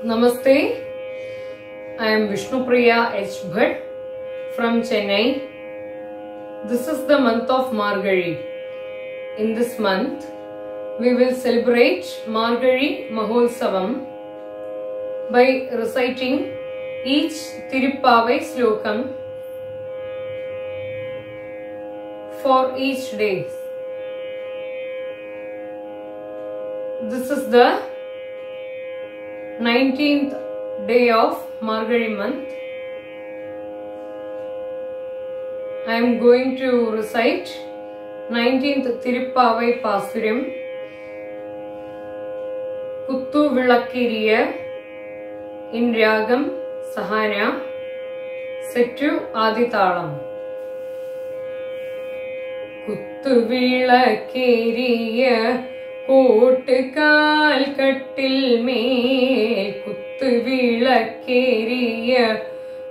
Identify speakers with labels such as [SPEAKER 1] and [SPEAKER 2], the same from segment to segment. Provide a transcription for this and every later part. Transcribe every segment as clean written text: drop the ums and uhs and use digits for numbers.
[SPEAKER 1] Namaste. I am Vishnupriya H. Bhatt from Chennai. This is the month of Margazhi. In this month, we will celebrate Margazhi Mahotsavam by reciting each Tirupavai Slokam for each day. This is the 19th day of Margazhi month. I am going to recite 19th Tirupavai Pasuram. Kuttu Vilakkiriya in Ragam Sahana set to Adithalam. Kuttu Vilakkiriya கோட்டுக்கால் கட்டில் மேல் குத்து விளக்கேறிய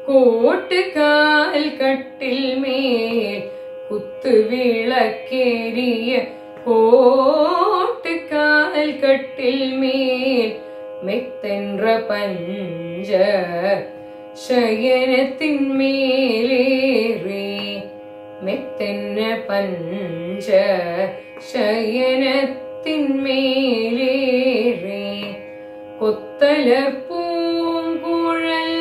[SPEAKER 1] கோட்டுக்கால் கட்டில் மேல் குத்து விளக்கேறிய கோட்டுக்கால் கட்டில் மேல் மெத்தென்ற பஞ்ச சயனத்தின் மேலேறே மெத்தென்ன பஞ்ச சயனத்தின் மேலேறே கொத்தலர் பூங்குழல்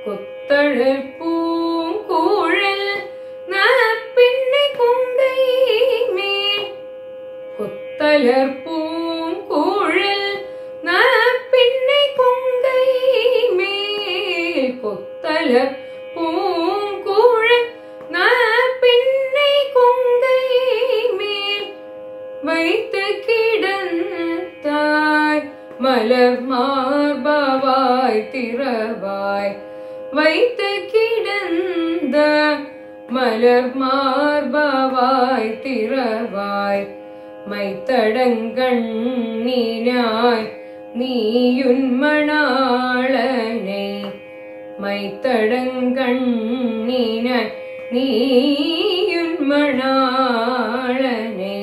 [SPEAKER 1] கொத்தலர் பூங்குழல் நப்பின்னை கொங்கை மேல் கொத்தலர் பூங்குழல் நப்பின்னை கொங்கை மேல் கொத்தலர் பூங்குழல் நப்பின்னை கொங்கை மேல் வைத்து கிடந்தாய் மலர் மார்பவாய் திறவாய் வைத்து கிடந்த மலர் மார்பவாய் திறவாய் மைத்தடங்கண்ணினாய் நீயுன் மணாளனை மைத்தடங்கண்ணினாய் நீயுன் மணாளனை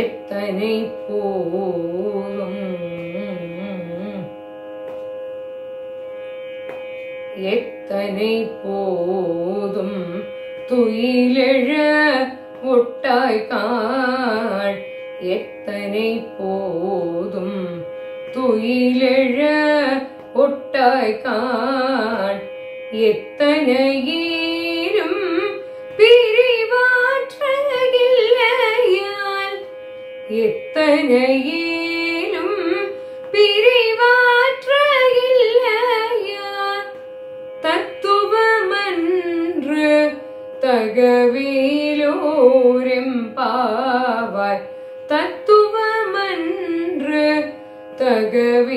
[SPEAKER 1] எத்தனை போதும் எத்தனை போதும் துயிலெழ ஒட்டாய்காள் எத்தனை போதும் துயிலெழ ஒட்டாய்காள் எத்தனையேரும் பிரிவாற்றகில்லையால் எத்தனையேரும் பிரிவாற்றகில்லையால் தத்துவமன்று தகவேலோரெம்பாவாய் தத்துவமன்று தகவேலோரெம்பாவாய்.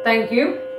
[SPEAKER 1] Thank you.